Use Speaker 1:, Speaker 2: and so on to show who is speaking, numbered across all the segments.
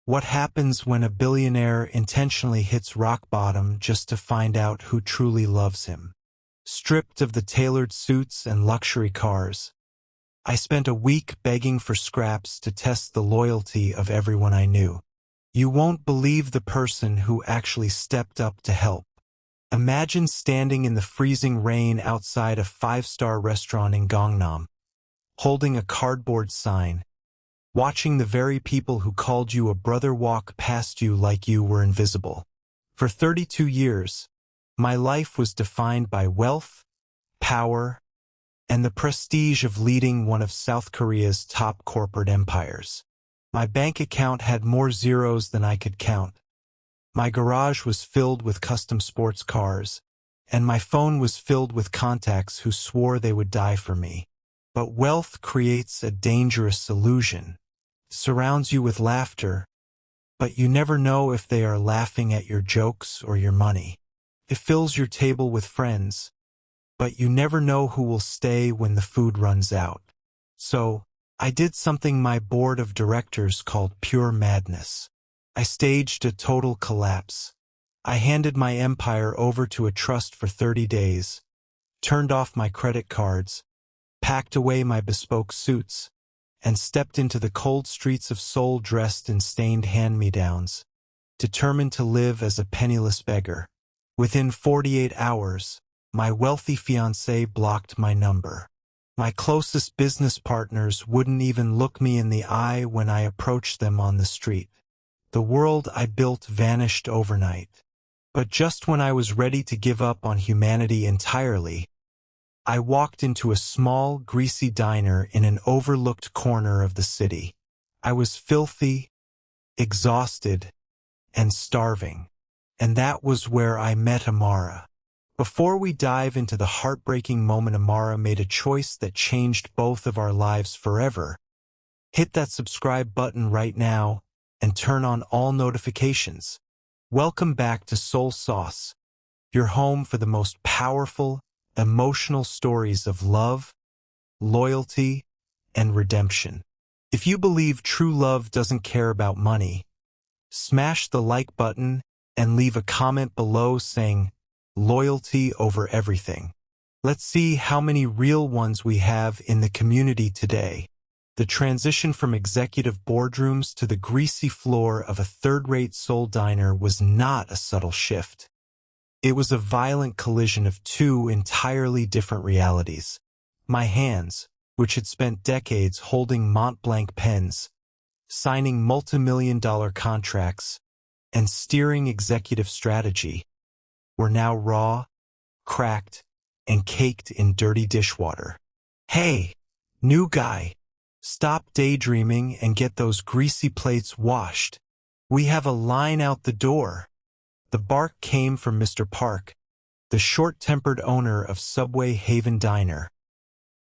Speaker 1: What happens when a billionaire intentionally hits rock bottom just to find out who truly loves him? Stripped of the tailored suits and luxury cars, I spent a week begging for scraps to test the loyalty of everyone I knew. You won't believe the person who actually stepped up to help. Imagine standing in the freezing rain outside a five-star restaurant in Gangnam, holding a cardboard sign, watching the very people who called you a brother walk past you like you were invisible. For 32 years, my life was defined by wealth, power, and the prestige of leading one of South Korea's top corporate empires. My bank account had more zeros than I could count. My garage was filled with custom sports cars, and my phone was filled with contacts who swore they would die for me. But wealth creates a dangerous illusion. It surrounds you with laughter, but you never know if they are laughing at your jokes or your money. It fills your table with friends, but you never know who will stay when the food runs out. So, I did something my board of directors called pure madness. I staged a total collapse. I handed my empire over to a trust for 30 days, turned off my credit cards, packed away my bespoke suits, and stepped into the cold streets of Seoul dressed in stained hand-me-downs, determined to live as a penniless beggar. Within 48 hours, my wealthy fiancé blocked my number. My closest business partners wouldn't even look me in the eye when I approached them on the street. The world I built vanished overnight. But just when I was ready to give up on humanity entirely, I walked into a small, greasy diner in an overlooked corner of the city. I was filthy, exhausted, and starving. And that was where I met Amara. Before we dive into the heartbreaking moment Amara made a choice that changed both of our lives forever, hit that subscribe button right now and turn on all notifications. Welcome back to Soul Sauce, your home for the most powerful, emotional stories of love, loyalty, and redemption. If you believe true love doesn't care about money, smash the like button and leave a comment below saying, "Loyalty over everything." Let's see how many real ones we have in the community today. The transition from executive boardrooms to the greasy floor of a third-rate Seoul diner was not a subtle shift. It was a violent collision of two entirely different realities. My hands, which had spent decades holding Mont-Blanc pens, signing multi-million-dollar contracts, and steering executive strategy, were now raw, cracked, and caked in dirty dishwater. Hey, new guy, stop daydreaming and get those greasy plates washed. We have a line out the door. The bark came from Mr. Park, the short-tempered owner of Subway Haven Diner,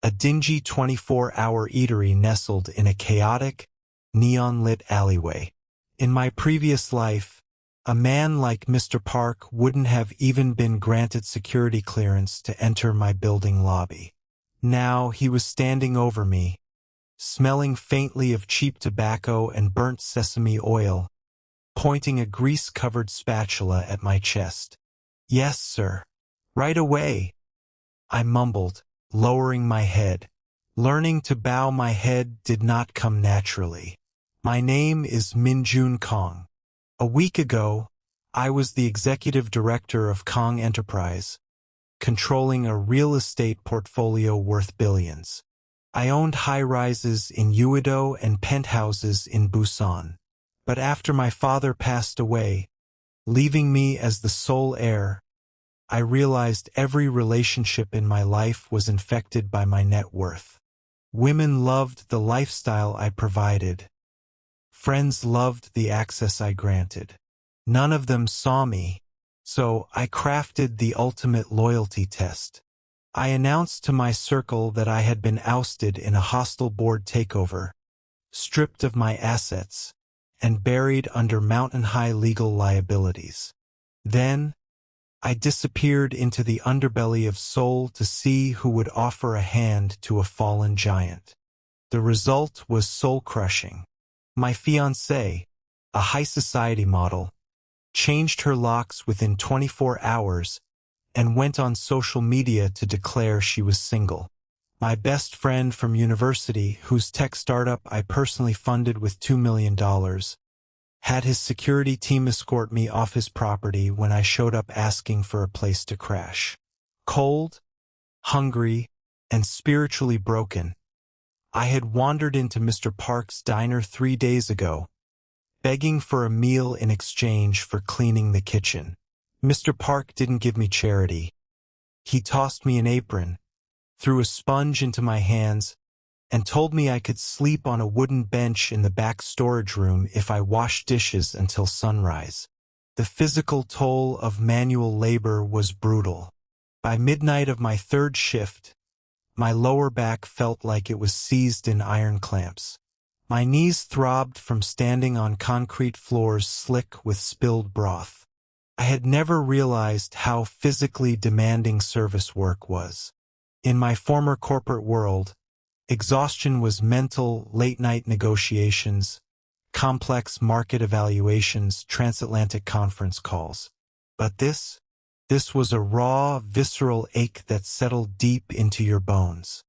Speaker 1: a dingy 24-hour eatery nestled in a chaotic, neon-lit alleyway. In my previous life, a man like Mr. Park wouldn't have even been granted security clearance to enter my building lobby. Now he was standing over me, smelling faintly of cheap tobacco and burnt sesame oil, pointing a grease-covered spatula at my chest. "Yes, sir. Right away," I mumbled, lowering my head. Learning to bow my head did not come naturally. My name is Min-jun. A week ago, I was the executive director of Kong Enterprise, controlling a real estate portfolio worth billions. I owned high-rises in Uido and penthouses in Busan. But after my father passed away, leaving me as the sole heir, I realized every relationship in my life was infected by my net worth. Women loved the lifestyle I provided. Friends loved the access I granted. None of them saw me, so I crafted the ultimate loyalty test. I announced to my circle that I had been ousted in a hostile board takeover, stripped of my assets, and buried under mountain-high legal liabilities. Then, I disappeared into the underbelly of Seoul to see who would offer a hand to a fallen giant. The result was soul-crushing. My fiancé, a high society model, changed her locks within 24 hours, and went on social media to declare she was single. My best friend from university, whose tech startup I personally funded with $2 million, had his security team escort me off his property when I showed up asking for a place to crash. Cold, hungry, and spiritually broken, I had wandered into Mr. Park's diner 3 days ago, begging for a meal in exchange for cleaning the kitchen. Mr. Park didn't give me charity. He tossed me an apron, threw a sponge into my hands, and told me I could sleep on a wooden bench in the back storage room if I washed dishes until sunrise. The physical toll of manual labor was brutal. By midnight of my third shift, my lower back felt like it was seized in iron clamps. My knees throbbed from standing on concrete floors slick with spilled broth. I had never realized how physically demanding service work was. In my former corporate world, exhaustion was mental, late-night negotiations, complex market evaluations, transatlantic conference calls. But this was a raw, visceral ache that settled deep into your bones.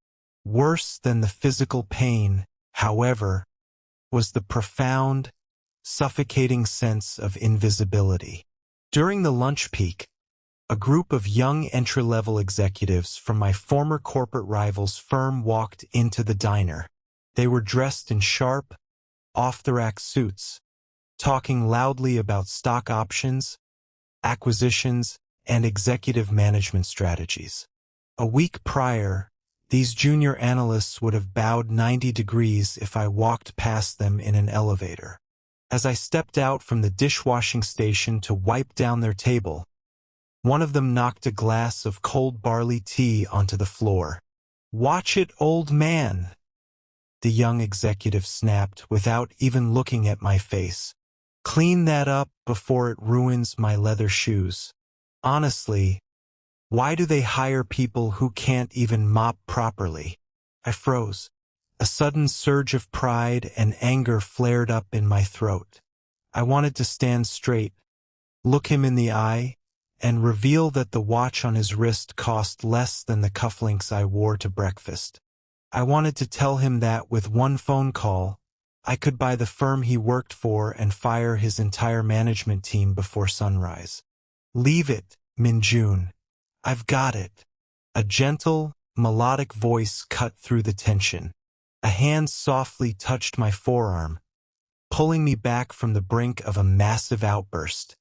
Speaker 1: Worse than the physical pain, however, was the profound, suffocating sense of invisibility. During the lunch peak, a group of young entry-level executives from my former corporate rival's firm walked into the diner. They were dressed in sharp, off-the-rack suits, talking loudly about stock options, acquisitions, and executive management strategies. A week prior, these junior analysts would have bowed 90 degrees if I walked past them in an elevator. As I stepped out from the dishwashing station to wipe down their table, one of them knocked a glass of cold barley tea onto the floor. "Watch it, old man," the young executive snapped without even looking at my face. "Clean that up before it ruins my leather shoes." Honestly, why do they hire people who can't even mop properly? I froze. A sudden surge of pride and anger flared up in my throat. I wanted to stand straight, look him in the eye, and reveal that the watch on his wrist cost less than the cufflinks I wore to breakfast. I wanted to tell him that with one phone call, I could buy the firm he worked for and fire his entire management team before sunrise. "Leave it, Min-jun. I've got it." A gentle, melodic voice cut through the tension. A hand softly touched my forearm, pulling me back from the brink of a massive outburst.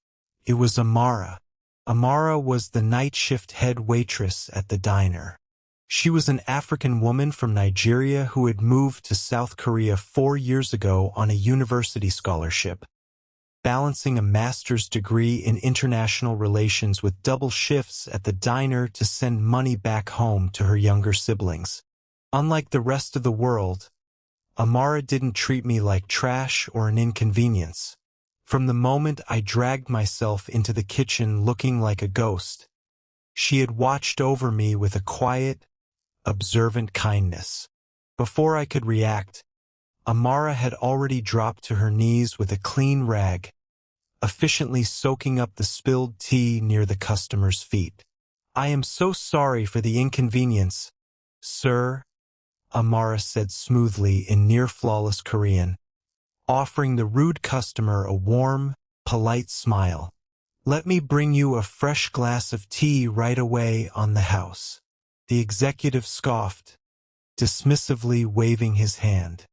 Speaker 1: It was Amara. Amara was the night shift head waitress at the diner. She was an African woman from Nigeria who had moved to South Korea 4 years ago on a university scholarship, balancing a master's degree in international relations with double shifts at the diner to send money back home to her younger siblings. Unlike the rest of the world, Amara didn't treat me like trash or an inconvenience. From the moment I dragged myself into the kitchen looking like a ghost, she had watched over me with a quiet, observant kindness. Before I could react, Amara had already dropped to her knees with a clean rag, efficiently soaking up the spilled tea near the customer's feet. "I am so sorry for the inconvenience, sir," Amara said smoothly in near-flawless Korean, offering the rude customer a warm, polite smile. "Let me bring you a fresh glass of tea right away on the house." The executive scoffed, dismissively waving his hand.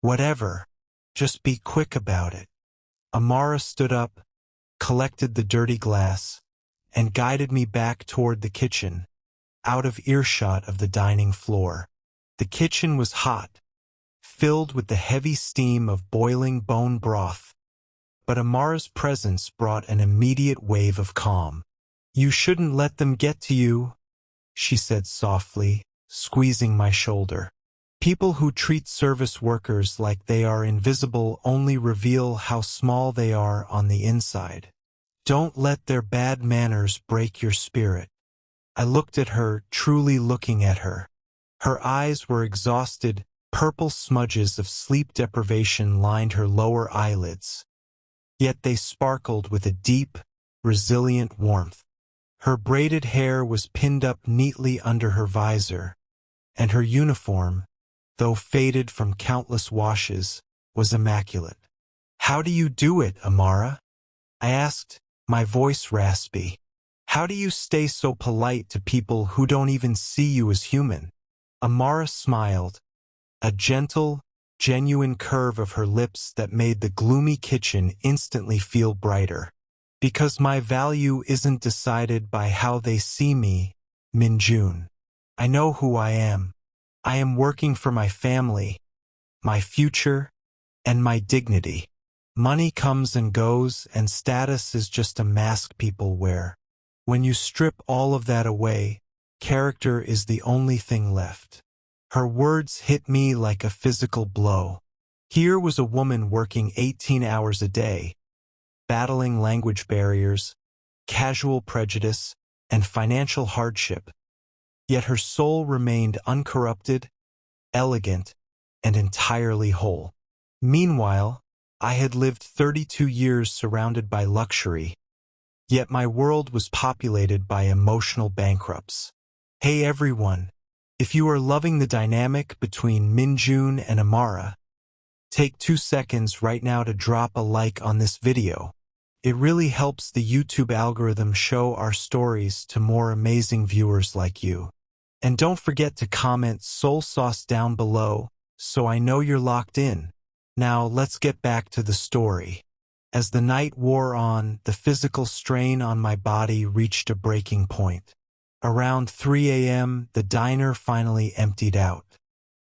Speaker 1: "Whatever. Just be quick about it." Amara stood up, collected the dirty glass, and guided me back toward the kitchen, out of earshot of the dining floor. The kitchen was hot, filled with the heavy steam of boiling bone broth, but Amara's presence brought an immediate wave of calm. "You shouldn't let them get to you," she said softly, squeezing my shoulder. "People who treat service workers like they are invisible only reveal how small they are on the inside. Don't let their bad manners break your spirit." I looked at her, truly looking at her. Her eyes were exhausted, purple smudges of sleep deprivation lined her lower eyelids. yet they sparkled with a deep, resilient warmth. Her braided hair was pinned up neatly under her visor, and her uniform, though faded from countless washes, was immaculate. "How do you do it, Amara?" I asked, my voice raspy. "How do you stay so polite to people who don't even see you as human?" Amara smiled, a gentle, genuine curve of her lips that made the gloomy kitchen instantly feel brighter. "Because my value isn't decided by how they see me, Min-jun. I know who I am. I am working for my family, my future, and my dignity. Money comes and goes, and status is just a mask people wear. When you strip all of that away, character is the only thing left." Her words hit me like a physical blow. Here was a woman working 18 hours a day, battling language barriers, casual prejudice, and financial hardship. Yet her soul remained uncorrupted, elegant, and entirely whole. Meanwhile, I had lived 32 years surrounded by luxury, yet my world was populated by emotional bankrupts. Hey everyone, if you are loving the dynamic between Min-jun and Amara, take 2 seconds right now to drop a like on this video. It really helps the YouTube algorithm show our stories to more amazing viewers like you. And don't forget to comment Soul Sauce down below so I know you're locked in. Now let's get back to the story. As the night wore on, the physical strain on my body reached a breaking point. Around 3 a.m., the diner finally emptied out.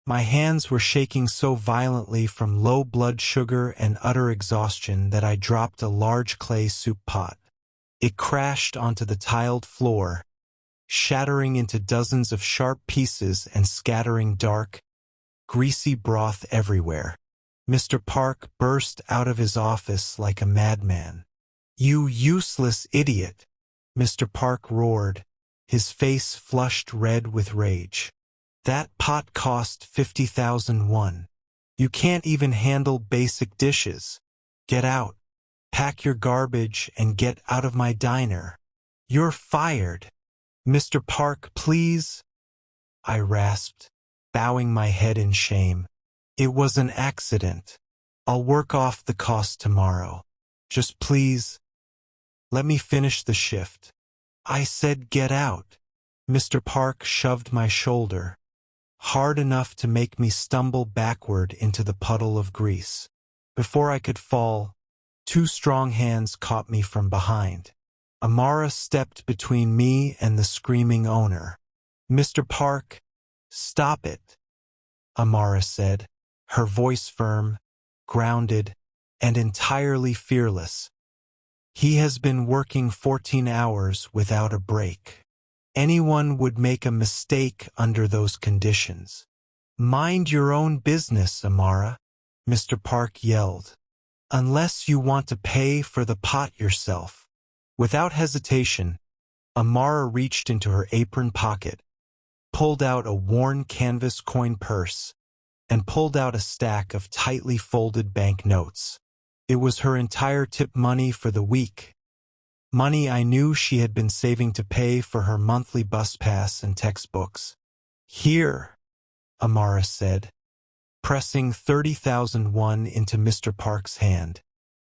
Speaker 1: My hands were shaking so violently from low blood sugar and utter exhaustion that I dropped a large clay soup pot. It crashed onto the tiled floor, shattering into dozens of sharp pieces and scattering dark, greasy broth everywhere. Mr. Park burst out of his office like a madman. "You useless idiot!" Mr. Park roared, his face flushed red with rage. "That pot cost 50,000 won. You can't even handle basic dishes. Get out. Pack your garbage and get out of my diner. You're fired." "Mr. Park, please," I rasped, bowing my head in shame. "It was an accident. I'll work off the cost tomorrow. Just please, let me finish the shift." "I said get out." Mr. Park shoved my shoulder, hard enough to make me stumble backward into the puddle of grease. Before I could fall, 2 strong hands caught me from behind. Amara stepped between me and the screaming owner. "Mr. Park, stop it," Amara said, her voice firm, grounded, and entirely fearless. "He has been working 14 hours without a break. Anyone would make a mistake under those conditions." "Mind your own business, Amara," Mr. Park yelled. "Unless you want to pay for the pot yourself." Without hesitation, Amara reached into her apron pocket, pulled out a worn canvas coin purse, and pulled out a stack of tightly folded bank notes. It was her entire tip money for the week. Money I knew she had been saving to pay for her monthly bus pass and textbooks. "Here," Amara said, pressing 30,000 won into Mr. Park's hand.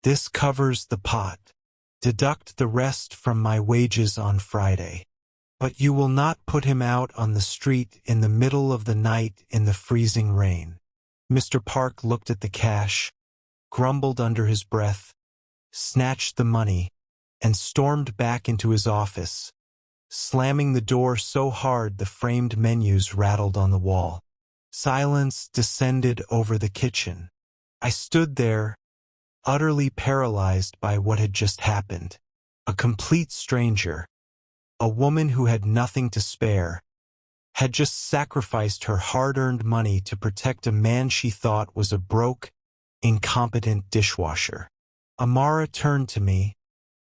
Speaker 1: "This covers the pot. Deduct the rest from my wages on Friday. But you will not put him out on the street in the middle of the night in the freezing rain." Mr. Park looked at the cash, grumbled under his breath, snatched the money, and stormed back into his office, slamming the door so hard the framed menus rattled on the wall. Silence descended over the kitchen. I stood there, utterly paralyzed by what had just happened. A complete stranger, a woman who had nothing to spare, had just sacrificed her hard-earned money to protect a man she thought was a broke, incompetent dishwasher. Amara turned to me,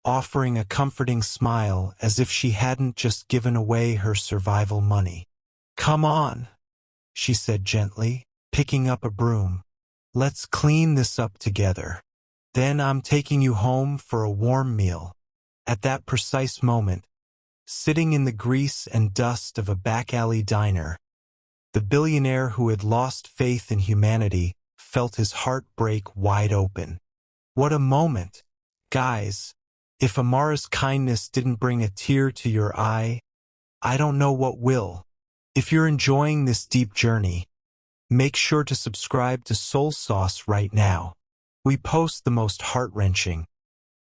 Speaker 1: offering a comforting smile as if she hadn't just given away her survival money. "Come on," she said gently, picking up a broom. "Let's clean this up together." Then I'm taking you home for a warm meal. At that precise moment, sitting in the grease and dust of a back-alley diner, the billionaire who had lost faith in humanity felt his heart break wide open. What a moment! Guys, if Amara's kindness didn't bring a tear to your eye, I don't know what will. If you're enjoying this deep journey, make sure to subscribe to Soul Sauce right now. We post the most heart-wrenching,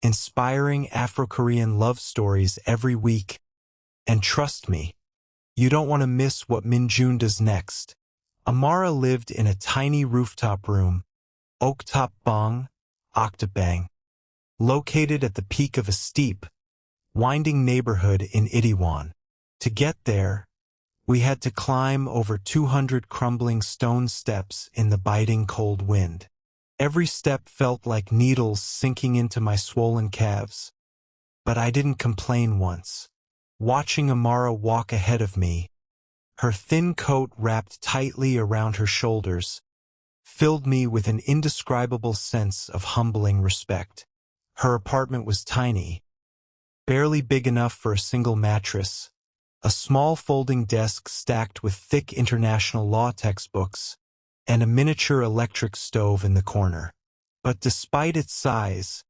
Speaker 1: inspiring Afro-Korean love stories every week. And trust me, you don't want to miss what Min-jun does next. Amara lived in a tiny rooftop room, Oktop Bang, Octabang, located at the peak of a steep, winding neighborhood in Itaewon. To get there, we had to climb over 200 crumbling stone steps in the biting cold wind. Every step felt like needles sinking into my swollen calves. But I didn't complain once. Watching Amara walk ahead of me, her thin coat wrapped tightly around her shoulders, filled me with an indescribable sense of humbling respect. Her apartment was tiny, barely big enough for a single mattress, a small folding desk stacked with thick international law textbooks, and a miniature electric stove in the corner. But despite its size,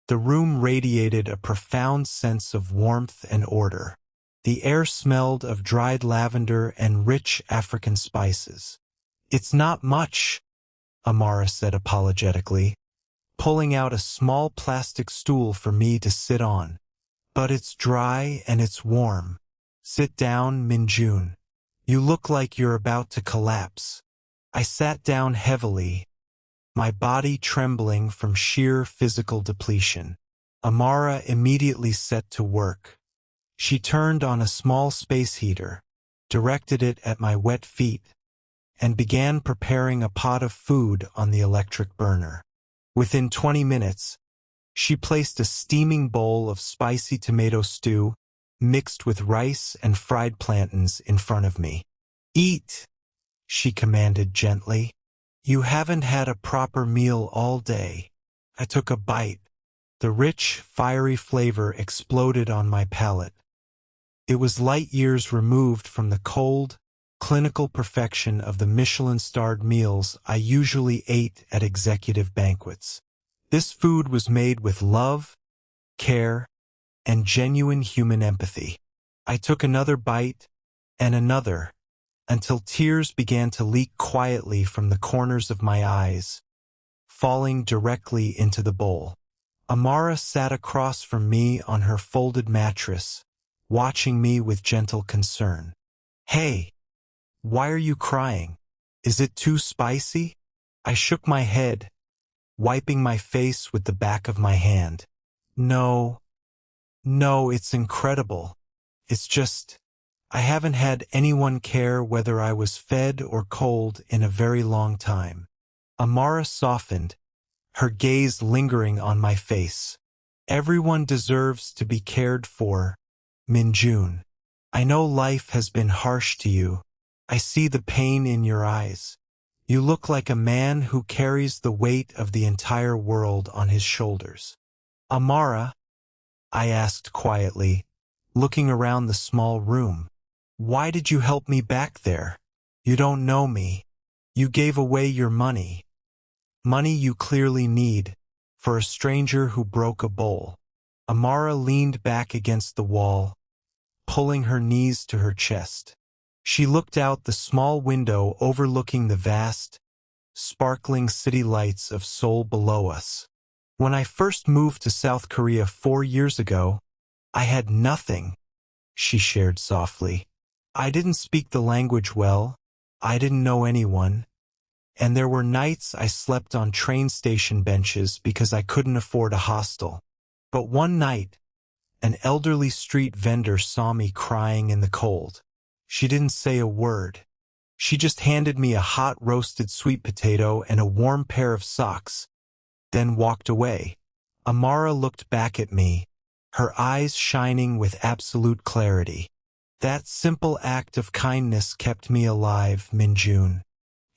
Speaker 1: the room radiated a profound sense of warmth and order. The air smelled of dried lavender and rich African spices. "It's not much," Amara said apologetically, pulling out a small plastic stool for me to sit on. "But it's dry and it's warm. Sit down, Min-jun. You look like you're about to collapse." I sat down heavily, my body trembling from sheer physical depletion. Amara immediately set to work. She turned on a small space heater, directed it at my wet feet, and began preparing a pot of food on the electric burner. Within 20 minutes, she placed a steaming bowl of spicy tomato stew mixed with rice and fried plantains in front of me. "Eat," she commanded gently. "You haven't had a proper meal all day." I took a bite. The rich, fiery flavor exploded on my palate. It was light years removed from the cold, clinical perfection of the Michelin-starred meals I usually ate at executive banquets. This food was made with love, care, and genuine human empathy. I took another bite, and another, until tears began to leak quietly from the corners of my eyes, falling directly into the bowl. Amara sat across from me on her folded mattress, watching me with gentle concern. "Hey, why are you crying? Is it too spicy?" I shook my head, wiping my face with the back of my hand. No, it's incredible. It's just, I haven't had anyone care whether I was fed or cold in a very long time." Amara softened, her gaze lingering on my face. "Everyone deserves to be cared for, Min-jun. I know life has been harsh to you. I see the pain in your eyes. You look like a man who carries the weight of the entire world on his shoulders." "Amara," I asked quietly, looking around the small room, "why did you help me back there? You don't know me. You gave away your money. Money you clearly need, for a stranger who broke a bowl." Amara leaned back against the wall, pulling her knees to her chest. She looked out the small window overlooking the vast, sparkling city lights of Seoul below us. "When I first moved to South Korea 4 years ago, I had nothing," she shared softly. "I didn't speak the language well, I didn't know anyone, and there were nights I slept on train station benches because I couldn't afford a hostel. But one night, an elderly street vendor saw me crying in the cold. She didn't say a word. She just handed me a hot roasted sweet potato and a warm pair of socks, then walked away." Amara looked back at me, her eyes shining with absolute clarity. "That simple act of kindness kept me alive, Min-jun.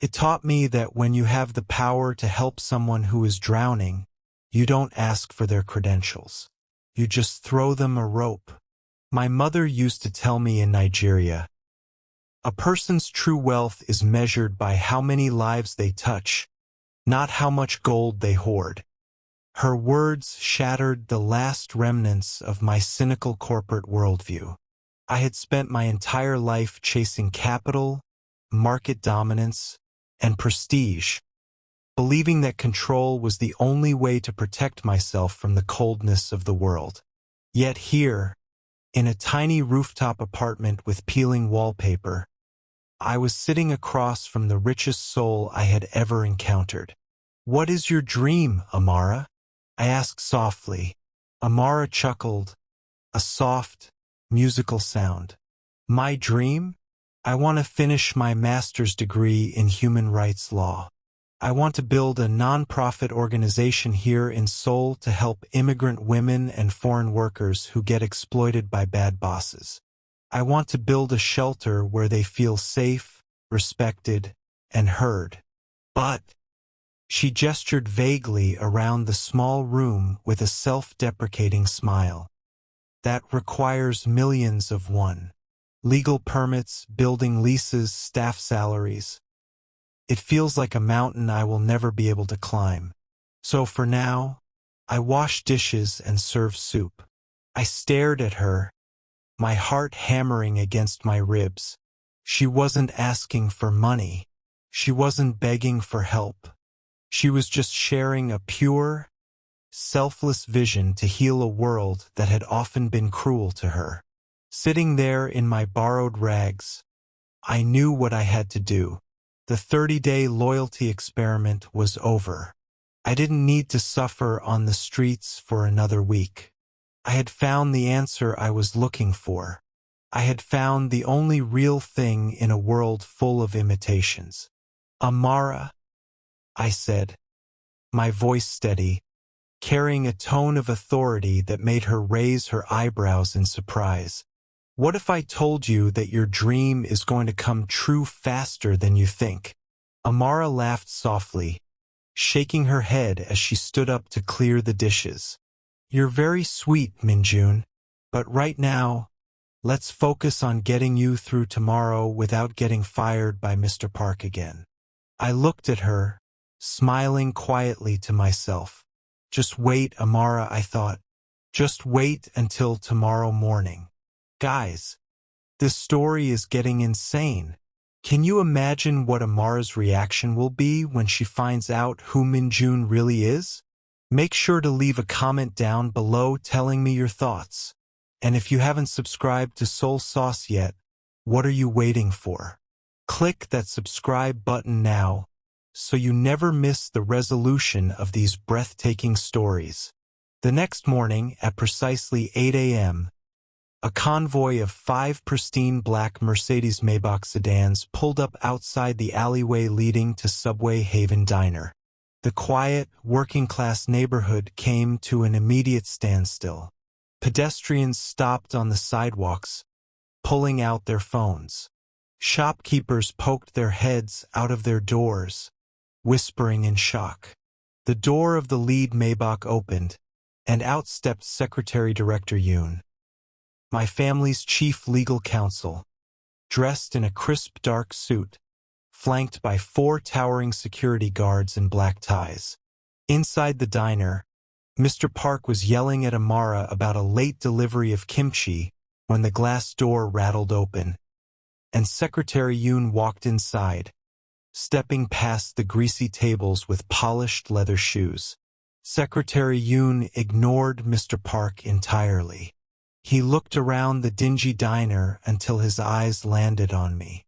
Speaker 1: It taught me that when you have the power to help someone who is drowning, You don't ask for their credentials. You just throw them a rope. My mother used to tell me in Nigeria, a person's true wealth is measured by how many lives they touch, not how much gold they hoard. Her words shattered the last remnants of my cynical corporate worldview. I had spent my entire life chasing capital, market dominance, and prestige, believing that control was the only way to protect myself from the coldness of the world. Yet here, in a tiny rooftop apartment with peeling wallpaper, I was sitting across from the richest soul I had ever encountered. "What is your dream, Amara?" I asked softly. Amara chuckled, a soft, musical sound. "My dream? I want to finish my master's degree in human rights law. I want to build a non-profit organization here in Seoul to help immigrant women and foreign workers who get exploited by bad bosses. I want to build a shelter where they feel safe, respected, and heard." But she gestured vaguely around the small room with a self-deprecating smile. "That requires millions of one. Legal permits, building leases, staff salaries. It feels like a mountain I will never be able to climb. So for now, I wash dishes and serve soup." I stared at her, my heart hammering against my ribs. She wasn't asking for money. She wasn't begging for help. She was just sharing a pure, selfless vision to heal a world that had often been cruel to her. Sitting there in my borrowed rags, I knew what I had to do. The 30-day loyalty experiment was over. I didn't need to suffer on the streets for another week. I had found the answer I was looking for. I had found the only real thing in a world full of imitations. "Amara," I said, my voice steady, carrying a tone of authority that made her raise her eyebrows in surprise. "What if I told you that your dream is going to come true faster than you think?" Amara laughed softly, shaking her head as she stood up to clear the dishes. "You're very sweet, Min-jun, but right now, let's focus on getting you through tomorrow without getting fired by Mr. Park again." I looked at her, smiling quietly to myself. "Just wait, Amara," I thought. "Just wait until tomorrow morning." Guys, this story is getting insane. Can you imagine what Amara's reaction will be when she finds out who Min-jun really is? Make sure to leave a comment down below telling me your thoughts. And if you haven't subscribed to Soul Sauce yet, what are you waiting for? Click that subscribe button now so you never miss the resolution of these breathtaking stories. The next morning at precisely 8 a.m., a convoy of 5 pristine black Mercedes-Maybach sedans pulled up outside the alleyway leading to Subway Haven Diner. The quiet, working-class neighborhood came to an immediate standstill. Pedestrians stopped on the sidewalks, pulling out their phones. Shopkeepers poked their heads out of their doors, whispering in shock. The door of the lead Maybach opened, and out stepped Secretary Director Yoon, my family's chief legal counsel, dressed in a crisp dark suit, flanked by 4 towering security guards in black ties. Inside the diner, Mr. Park was yelling at Amara about a late delivery of kimchi when the glass door rattled open, and Secretary Yoon walked inside, stepping past the greasy tables with polished leather shoes. Secretary Yoon ignored Mr. Park entirely. He looked around the dingy diner until his eyes landed on me.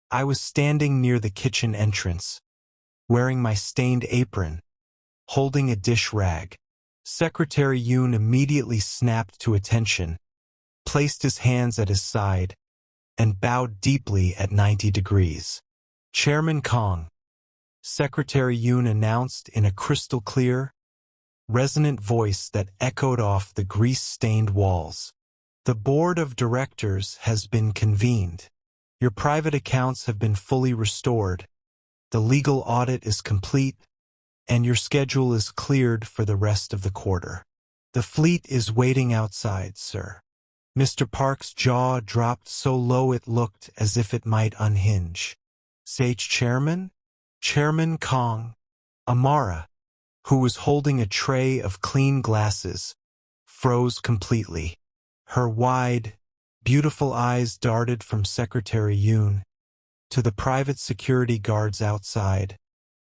Speaker 1: I was standing near the kitchen entrance, wearing my stained apron, holding a dish rag. Secretary Yoon immediately snapped to attention, placed his hands at his side, and bowed deeply at 90 degrees. "Chairman Kong," Secretary Yoon announced in a crystal-clear, resonant voice that echoed off the grease-stained walls. "The board of directors has been convened. Your private accounts have been fully restored. The legal audit is complete, and your schedule is cleared for the rest of the quarter. The fleet is waiting outside, sir." Mr. Park's jaw dropped so low it looked as if it might unhinge. "Sage Chairman?" "Chairman Kong." Amara, who was holding a tray of clean glasses, froze completely. Her wide, beautiful eyes darted from Secretary Yoon to the private security guards outside,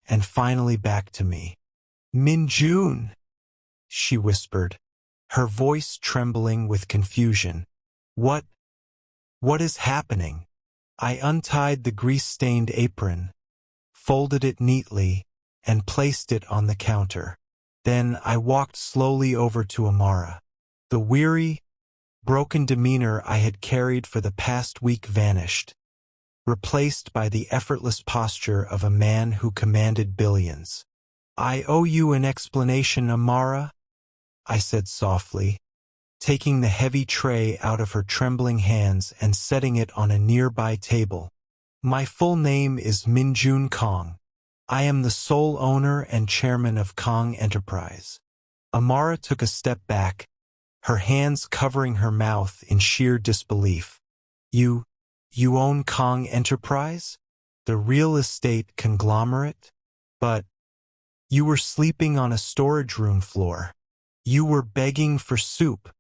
Speaker 1: and finally back to me. "Min-jun," she whispered, her voice trembling with confusion. What is happening?" I untied the grease-stained apron, folded it neatly, and placed it on the counter. Then I walked slowly over to Amara. The weary, broken demeanor I had carried for the past week vanished, replaced by the effortless posture of a man who commanded billions. "I owe you an explanation, Amara," I said softly, taking the heavy tray out of her trembling hands and setting it on a nearby table. "My full name is Min-jun Kong. I am the sole owner and chairman of Kong Enterprise." Amara took a step back, her hands covering her mouth in sheer disbelief. You own Kong Enterprise? The real estate conglomerate? But you were sleeping on a storage room floor. You were begging for soup.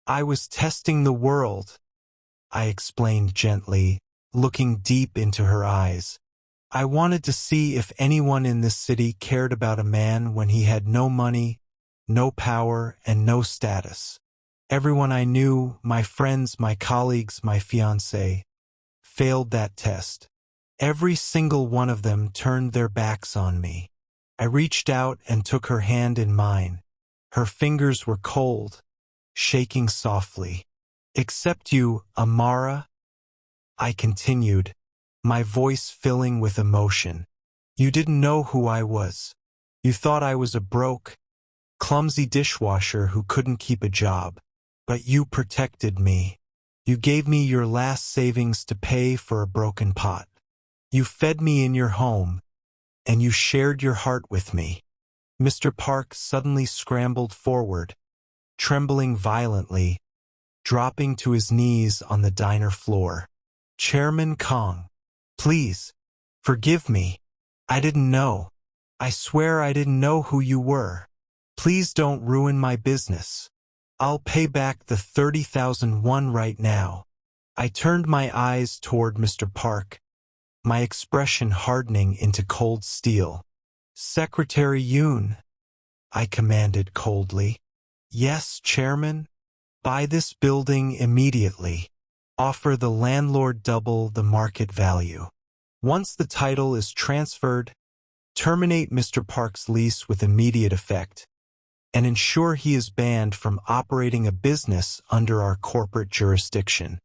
Speaker 1: I was testing the world," I explained gently, looking deep into her eyes. "I wanted to see if anyone in this city cared about a man when he had no money, no power, and no status. Everyone I knew, my friends, my colleagues, my fiancé, failed that test. Every single one of them turned their backs on me." I reached out and took her hand in mine. Her fingers were cold, shaking softly. "Except you, Amara," I continued, my voice filling with emotion. "You didn't know who I was. You thought I was a broke, clumsy dishwasher who couldn't keep a job. But you protected me. You gave me your last savings to pay for a broken pot. You fed me in your home, and you shared your heart with me." Mr. Park suddenly scrambled forward, trembling violently, dropping to his knees on the diner floor. "Chairman Kong, please, forgive me. I didn't know. I swear I didn't know who you were. Please don't ruin my business. I'll pay back the 30,001 right now." I turned my eyes toward Mr. Park, my expression hardening into cold steel. "Secretary Yoon," I commanded coldly. "Yes, Chairman? Buy this building immediately. Offer the landlord double the market value. Once the title is transferred, terminate Mr. Park's lease with immediate effect, and ensure he is banned from operating a business under our corporate jurisdiction."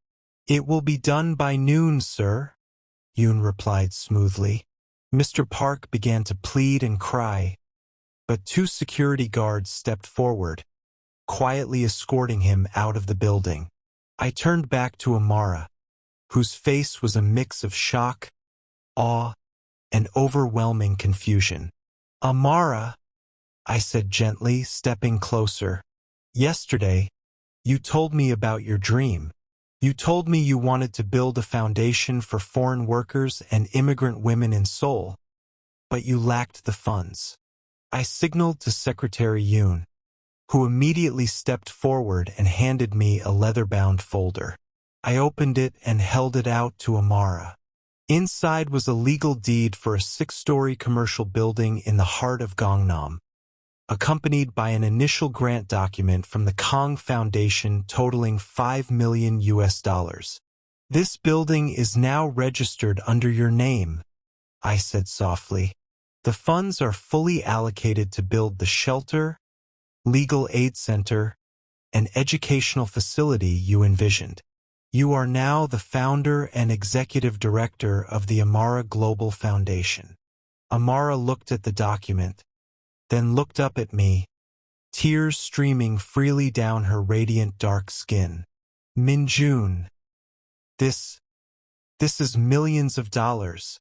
Speaker 1: "It will be done by noon, sir," Yoon replied smoothly. Mr. Park began to plead and cry, but two security guards stepped forward, quietly escorting him out of the building. I turned back to Amara, whose face was a mix of shock, awe, and overwhelming confusion. "Amara," I said gently, stepping closer. "Yesterday, you told me about your dream. You told me you wanted to build a foundation for foreign workers and immigrant women in Seoul, but you lacked the funds." I signaled to Secretary Yoon, who immediately stepped forward and handed me a leather-bound folder. I opened it and held it out to Amara. Inside was a legal deed for a 6-story commercial building in the heart of Gangnam, accompanied by an initial grant document from the Kong Foundation totaling $5 million. "This building is now registered under your name," I said softly. "The funds are fully allocated to build the shelter, legal aid center, and educational facility you envisioned. You are now the founder and executive director of the Amara Global Foundation." Amara looked at the document, then looked up at me, tears streaming freely down her radiant dark skin. "Min-jun, this is millions of dollars.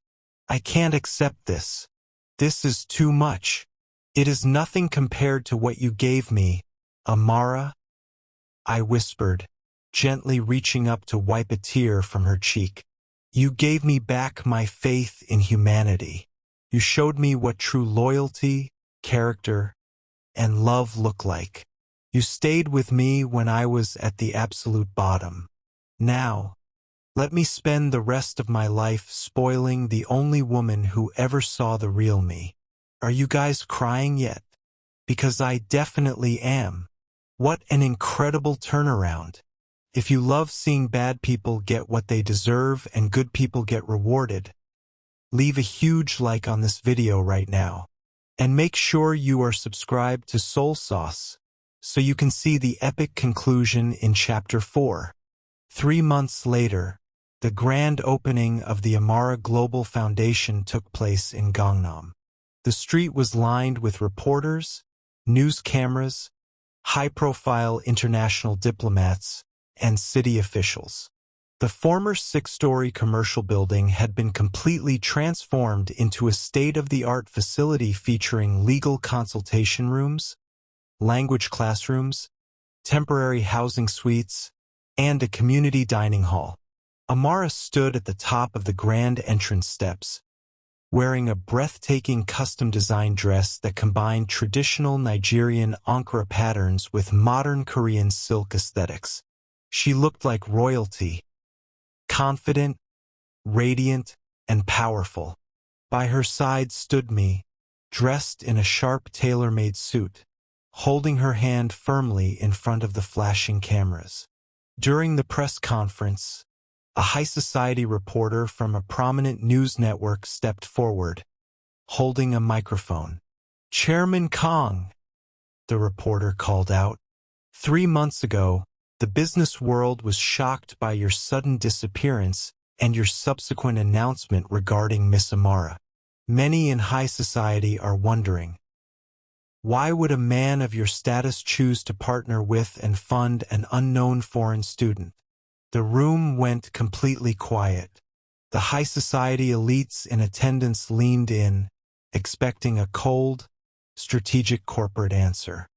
Speaker 1: I can't accept this. This is too much. It is nothing compared to what you gave me, Amara, I whispered, gently reaching up to wipe a tear from her cheek. You gave me back my faith in humanity. You showed me what true loyalty, character, and love look like. You stayed with me when I was at the absolute bottom. Now, let me spend the rest of my life spoiling the only woman who ever saw the real me. Are you guys crying yet? Because I definitely am. What an incredible turnaround. If you love seeing bad people get what they deserve and good people get rewarded, leave a huge like on this video right now. And make sure you are subscribed to Soul Sauce so you can see the epic conclusion in Chapter 4. 3 months later, the grand opening of the Amara Global Foundation took place in Gangnam. The street was lined with reporters, news cameras, high-profile international diplomats, and city officials. The former 6-story commercial building had been completely transformed into a state-of-the-art facility featuring legal consultation rooms, language classrooms, temporary housing suites, and a community dining hall. Amara stood at the top of the grand entrance steps, wearing a breathtaking custom-designed dress that combined traditional Nigerian Ankara patterns with modern Korean silk aesthetics. She looked like royalty, confident, radiant, and powerful. By her side stood me, dressed in a sharp tailor-made suit, holding her hand firmly in front of the flashing cameras. During the press conference, a high society reporter from a prominent news network stepped forward, holding a microphone. "Chairman Kong," the reporter called out. "3 months ago, the business world was shocked by your sudden disappearance and your subsequent announcement regarding Miss Amara. Many in high society are wondering, why would a man of your status choose to partner with and fund an unknown foreign student?" The room went completely quiet. The high society elites in attendance leaned in, expecting a cold, strategic corporate answer.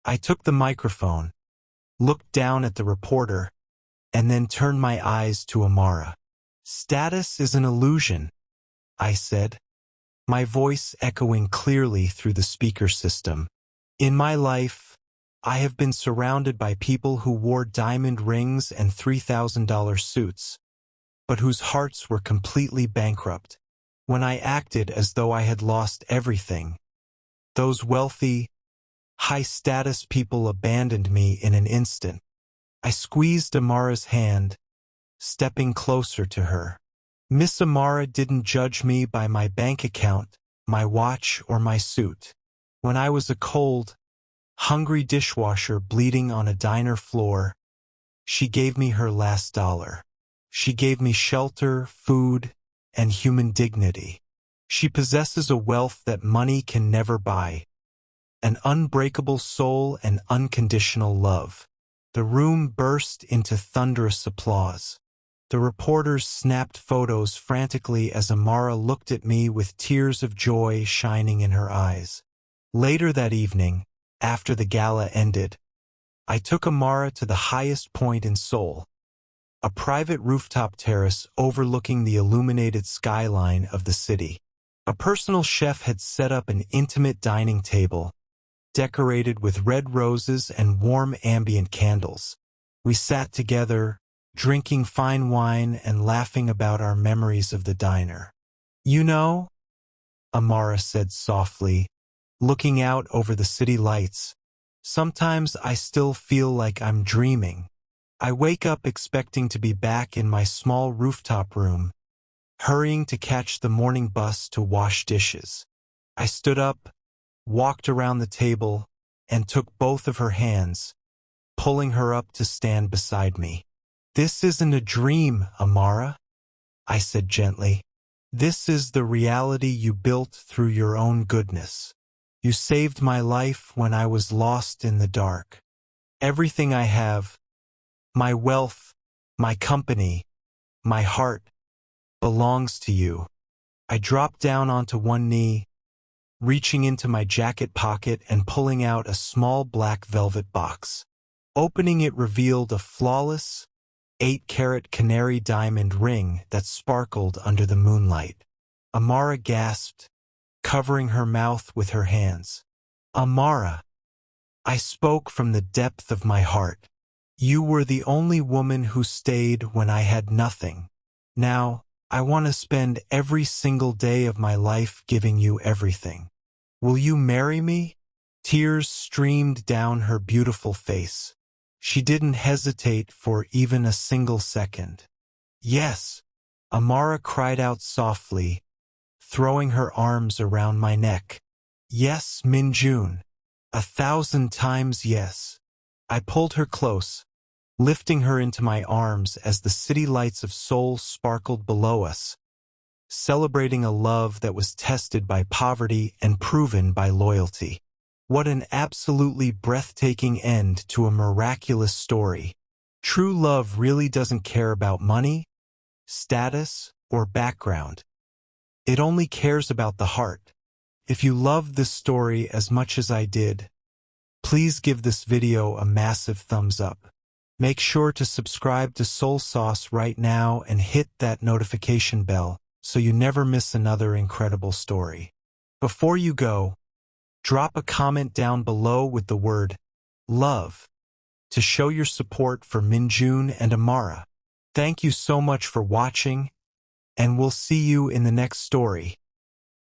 Speaker 1: I took the microphone, looked down at the reporter, and then turned my eyes to Amara. "Status is an illusion," I said, my voice echoing clearly through the speaker system. "In my life, I have been surrounded by people who wore diamond rings and $3,000 suits, but whose hearts were completely bankrupt. When I acted as though I had lost everything, those wealthy, high-status people abandoned me in an instant." I squeezed Amara's hand, stepping closer to her. Miss Amara didn't judge me by my bank account, my watch, or my suit. When I was a cold, hungry dishwasher bleeding on a diner floor, she gave me her last dollar. She gave me shelter, food, and human dignity. She possesses a wealth that money can never buy, an unbreakable soul and unconditional love. The room burst into thunderous applause. The reporters snapped photos frantically as Amara looked at me with tears of joy shining in her eyes. Later that evening, after the gala ended, I took Amara to the highest point in Seoul, a private rooftop terrace overlooking the illuminated skyline of the city. A personal chef had set up an intimate dining table, decorated with red roses and warm ambient candles. We sat together, drinking fine wine and laughing about our memories of the diner. "You know," Amara said softly, looking out over the city lights, "sometimes I still feel like I'm dreaming. I wake up expecting to be back in my small rooftop room, hurrying to catch the morning bus to wash dishes." I stood up, walked around the table, and took both of her hands, pulling her up to stand beside me. "This isn't a dream, Amara," I said gently. "This is the reality you built through your own goodness. You saved my life when I was lost in the dark. Everything I have, my wealth, my company, my heart, belongs to you." I dropped down onto one knee, reaching into my jacket pocket and pulling out a small black velvet box. Opening it revealed a flawless, 8-carat canary diamond ring that sparkled under the moonlight. Amara gasped, covering her mouth with her hands. "Amara," I spoke from the depth of my heart. "You were the only woman who stayed when I had nothing. Now, I want to spend every single day of my life giving you everything. Will you marry me?" Tears streamed down her beautiful face. She didn't hesitate for even a single second. "Yes," Amara cried out softly, throwing her arms around my neck. "Yes, Min-jun. 1,000 times yes." I pulled her close, lifting her into my arms as the city lights of Seoul sparkled below us, celebrating a love that was tested by poverty and proven by loyalty. What an absolutely breathtaking end to a miraculous story. True love really doesn't care about money, status, or background. It only cares about the heart. If you loved this story as much as I did, please give this video a massive thumbs up. Make sure to subscribe to Soul Sauce right now and hit that notification bell so you never miss another incredible story. Before you go, drop a comment down below with the word love to show your support for Min-jun and Amara. Thank you so much for watching, and we'll see you in the next story.